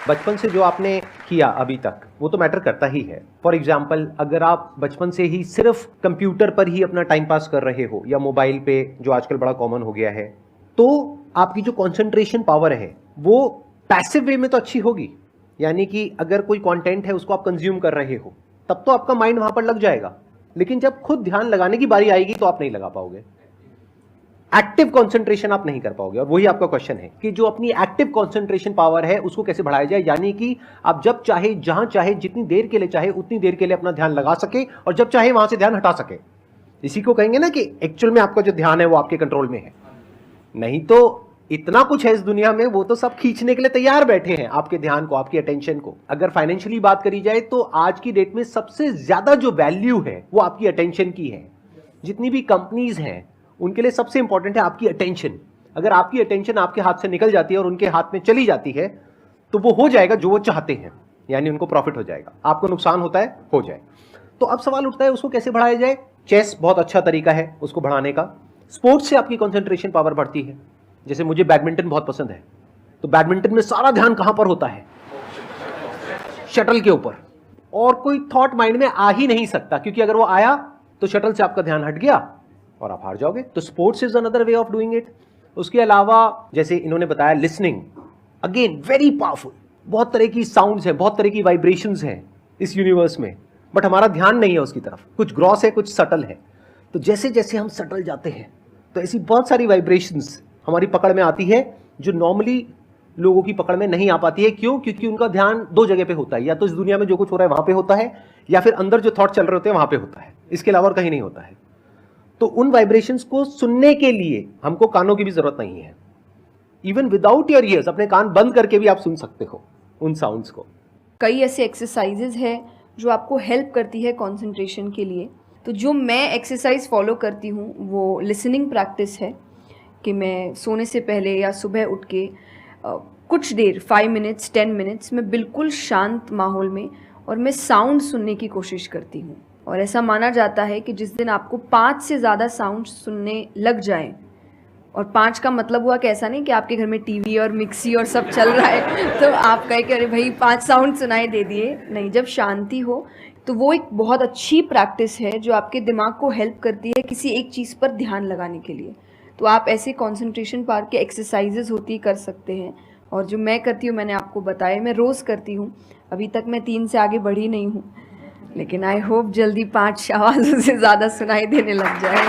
बचपन से जो आपने किया अभी तक वो तो मैटर करता ही है। फॉर एग्जाम्पल, अगर आप बचपन से ही सिर्फ कंप्यूटर पर ही अपना टाइम पास कर रहे हो या मोबाइल पे, जो आजकल बड़ा कॉमन हो गया है, तो आपकी जो कॉन्सेंट्रेशन पावर है वो पैसिव वे में तो अच्छी होगी। यानी कि अगर कोई कंटेंट है उसको आप कंज्यूम कर रहे हो तब तो आपका माइंड वहां पर लग जाएगा, लेकिन जब खुद ध्यान लगाने की बारी आएगी तो आप नहीं लगा पाओगे, एक्टिव कंसंट्रेशन आप नहीं कर पाओगे। और वही आपका क्वेश्चन है कि जो अपनी एक्टिव कंसंट्रेशन पावर है उसको कैसे बढ़ाया जाए, यानी कि आप जब चाहे, जहां चाहे, जितनी देर के लिए चाहे उतनी देर के लिए अपना ध्यान लगा सके और जब चाहे वहां से ध्यान हटा सके। इसी को कहेंगे ना कि एक्चुअल में आपका जो ध्यान है वो आपके कंट्रोल में है। नहीं तो इतना कुछ है इस दुनिया में, वो तो सब खींचने के लिए तैयार बैठे हैं आपके ध्यान को, आपकी अटेंशन को। अगर फाइनेंशियली बात करी जाए तो आज की डेट में सबसे ज्यादा जो वैल्यू है वो आपकी अटेंशन की है। जितनी भी कंपनीज हैं उनके लिए सबसे इंपॉर्टेंट है आपकी अटेंशन। अगर आपकी अटेंशन आपके हाथ से निकल जाती है और उनके हाथ में चली जाती है तो वो हो जाएगा जो वो चाहते हैं, यानी उनको प्रॉफिट हो जाएगा, आपको नुकसान होता है हो जाए। तो अब सवाल उठता है उसको कैसे बढ़ाया जाए। चेस बहुत अच्छा तरीका है उसको बढ़ाने का। स्पोर्ट्स से आपकी कंसंट्रेशन पावर बढ़ती है। जैसे मुझे बैडमिंटन बहुत पसंद है, तो बैडमिंटन में सारा ध्यान कहां पर होता है, शटल के ऊपर, और कोई थॉट माइंड में आ ही नहीं सकता, क्योंकि अगर वो आया तो शटल से आपका ध्यान हट गया और आप हार जाओगे। तो sports is another way of doing it. उसके अलावा जैसे इन्होंने बताया लिसनिंग, अगेन वेरी पावरफुल। बहुत तरह की साउंड्स हैं, बहुत तरह की वाइब्रेशंस हैं इस यूनिवर्स में, बट हमारा ध्यान नहीं है उसकी तरफ। कुछ ग्रॉस है, कुछ सटल है। तो जैसे जैसे हम सटल जाते हैं तो ऐसी बहुत सारी वाइब्रेशंस हमारी पकड़ में आती है जो नॉर्मली लोगों की पकड़ में नहीं आ पाती है। क्यों? क्योंकि उनका ध्यान दो जगह पे होता है, या तो इस दुनिया में जो कुछ हो रहा है वहां पे होता है, या फिर अंदर जो थॉट चल रहे होते हैं वहां पे होता है। इसके अलावा और कहीं नहीं होता है। तो उन वाइब्रेशंस को सुनने के लिए हमको कानों की भी जरूरत नहीं है। इवन विदाउट योर ईयर्स, अपने कान बंद करके भी आप सुन सकते हो उन साउंड्स को। कई ऐसे एक्सरसाइजेज है जो आपको हेल्प करती है कंसंट्रेशन के लिए। तो जो मैं एक्सरसाइज फॉलो करती हूँ वो लिसनिंग प्रैक्टिस है, कि मैं सोने से पहले या सुबह उठ के कुछ देर 5 मिनट्स 10 मिनट्स मैं बिल्कुल शांत माहौल में और मैं साउंड सुनने की कोशिश करती हूँ। और ऐसा माना जाता है कि जिस दिन आपको 5 से ज़्यादा साउंड सुनने लग जाएं, और 5 का मतलब हुआ कि ऐसा नहीं कि आपके घर में टीवी और मिक्सी और सब चल रहा है तो आप कहे कि अरे भाई 5 साउंड सुनाई दे दिए, नहीं। जब शांति हो तो वो एक बहुत अच्छी प्रैक्टिस है जो आपके दिमाग को हेल्प करती है किसी एक चीज़ पर ध्यान लगाने के लिए। तो आप ऐसे कंसंट्रेशन पावर के एक्सरसाइजेज होती कर सकते हैं, और जो मैं करती हूँ मैंने आपको बताया, मैं रोज़ करती हूँ। अभी तक मैं 3 से आगे बढ़ी नहीं हूँ, लेकिन आई होप जल्दी 5 आवाज़ों से ज़्यादा सुनाई देने लग जाए।